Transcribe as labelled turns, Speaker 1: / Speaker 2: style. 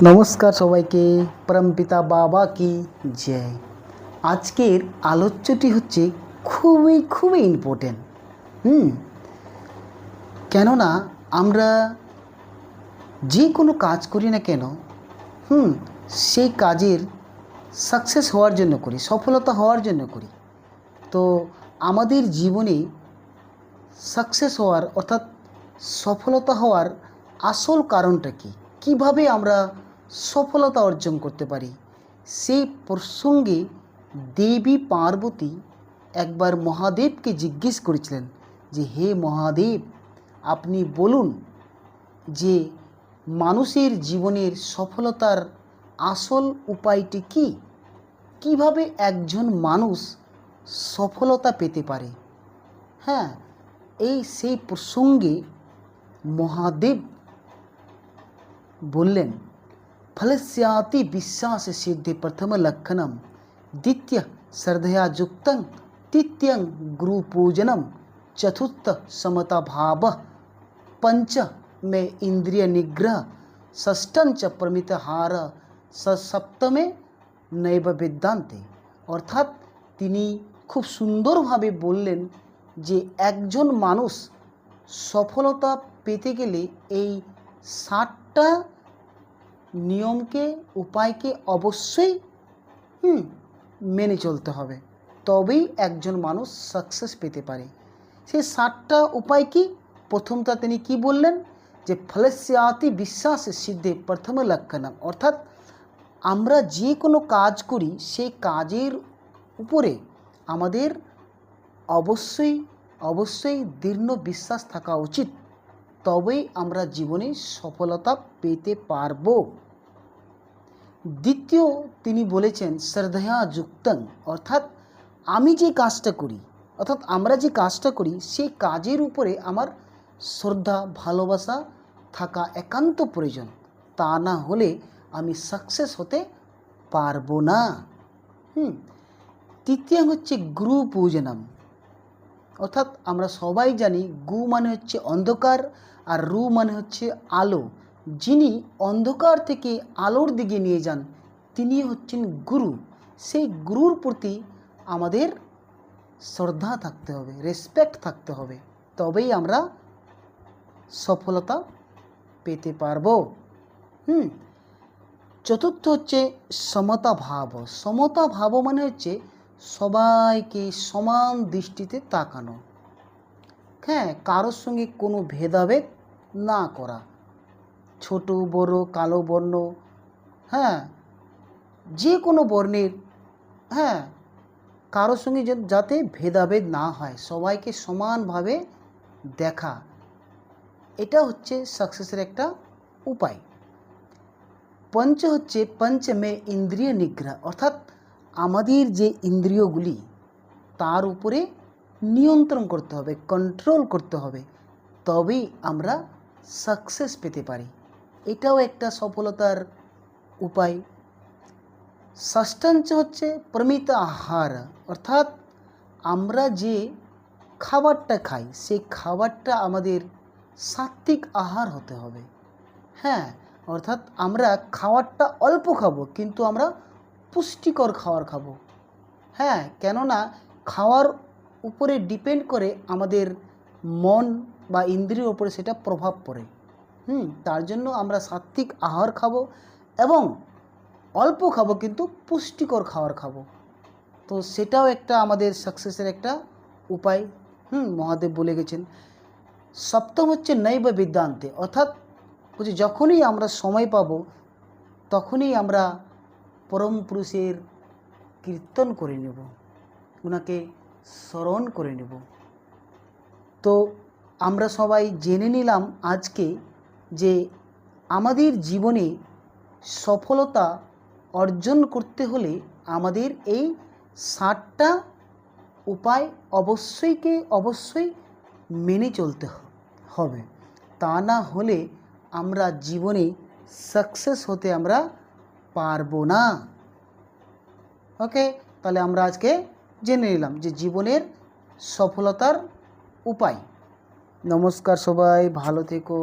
Speaker 1: নমস্কার সবাইকে, পরমপিতা বাবা কি জয়। আজকের আলোচ্যটি হচ্ছে খুবই ইম্পর্টেন্ট। কেননা আমরা যে কোনো কাজ করি না কেন সেই কাজের সাকসেস হওয়ার জন্য করি, সফলতা হওয়ার জন্য করি। তো আমাদের জীবনে সাকসেস হওয়ার অর্থাৎ সফলতা হওয়ার আসল কারণটা কি, কিভাবে আমরা সফলতা অর্জন করতে পারি, সেই প্রসঙ্গে দেবী পার্বতী একবার মহাদেবকে জিজ্ঞেস করেছিলেন যে হে মহাদেব, আপনি বলুন যে মানুষের জীবনের সফলতার আসল উপায়টি কি, কিভাবে একজন মানুষ সফলতা পেতে পারে। সেই প্রসঙ্গে মহাদেব বললেন, फलस्याति विश्वास सिद्धि प्रथम लक्षणम द्वितीय श्रद्धया युक्तं तृतीयं गुरु पूजनम चतुर्थ समता भाव पंच में इंद्रिय निग्रह षष्ठं च प्रमितहार सप्तमे नैव विद्यान्ते। অর্থাৎ তিনি খুব সুন্দরভাবে বললেন যে একজন মানুষ সফলতা পেতে গেলে এই 7টা নিয়মকে, উপায়কে অবশ্যই মেনে চলতে হবে, তবেই একজন মানুষ সাকসেস পেতে পারে। সেই 7টা উপায় কি? প্রথমটা তিনি কি বললেন যে ফলস্যাতি বিশ্বাস সিদ্ধে প্রথম লক্ষণম, অর্থাৎ আমরা যে কোনো কাজ করি সেই কাজের উপরে আমাদের অবশ্যই দৃঢ় বিশ্বাস থাকা উচিত, তবেই আমরা জীবনে সফলতা পেতে পারব। দ্বিতীয় তিনি বলেছেন শ্রদ্ধয়া যুক্তং, অর্থাৎ আমরা যে কাজটা করি সেই কাজের উপরে আমার শ্রদ্ধা ভালোবাসা থাকা একান্ত প্রয়োজন, তা না হলে আমি সাকসেস হতে পারবো না। তৃতীয় হচ্ছে গুরু পূজনম, অর্থাৎ আমরা সবাই জানি গু মানে হচ্ছে অন্ধকার আর রু মানে হচ্ছে আলো। যিনি অন্ধকার থেকে আলোর দিকে নিয়ে যান তিনি হচ্ছেন গুরু। সেই গুরুর প্রতি আমাদের শ্রদ্ধা থাকতে হবে, রেসপেক্ট থাকতে হবে, তবেই আমরা সফলতা পেতে পারব। চতুর্থ হচ্ছে সমতা ভাব। সমতা ভাব মানে হচ্ছে সবাইকে সমান দৃষ্টিতে তাকানো, কারোর সঙ্গে কোনো ভেদাভেদ না করা, ছোট বড় কালো বর্ণ, যে কোনো বর্ণের কারোর সঙ্গে যাতে ভেদাভেদ না হয়, সবাইকে সমানভাবে দেখা, এটা হচ্ছে সাকসেসের একটা উপায়। পঞ্চ হচ্ছে পঞ্চমে ইন্দ্রিয় নিগ্রহ, অর্থাৎ আমাদের যে ইন্দ্রিয়গুলি তার উপরে নিয়ন্ত্রণ করতে হবে, কন্ট্রোল করতে হবে, তবেই আমরা সাকসেস পেতে পারি। এটাও একটা সফলতার উপায়। ষষ্ঠাঞ্চ হচ্ছে প্রমিত আহার, অর্থাৎ আমরা যে খাবারটা খাই সেই খাবারটা আমাদের সাত্ত্বিক আহার হতে হবে। অর্থাৎ আমরা খাবারটা অল্প খাবো কিন্তু আমরা পুষ্টিকর খাবার খাবো। কেননা খাওয়ার উপরে ডিপেন্ড করে আমাদের মন বা ইন্দ্রিয়ের উপরে সেটা প্রভাব পড়ে। তার জন্য আমরা সাত্ত্বিক আহার খাবো এবং অল্প খাবো কিন্তু পুষ্টিকর খাবার খাবো। তো সেটাও একটা আমাদের সাকসেসের একটা উপায় মহাদেব বলে গেছেন। সপ্তম হচ্ছে নৈব বিদ্যান্তে, অর্থাৎ যখনই আমরা সময় পাবো তখনই আমরা পরম পুরুষের কীর্তন করে নেব, ওনাকে স্মরণ করে নেব। তো আমরা সবাই জেনে নিলাম আজকে যে আমাদের জীবনে সফলতা অর্জন করতে হলে আমাদের এই 7টা উপায় অবশ্যই মেনে চলতে হবে, তা না হলে আমরা জীবনে সাকসেস হতে আমরা পারবো না। ওকে, তাহলে আমরা আজকে জেনে নিলাম যে জীবনের সফলতার উপায়। নমস্কার সবাই, ভালো থেকো।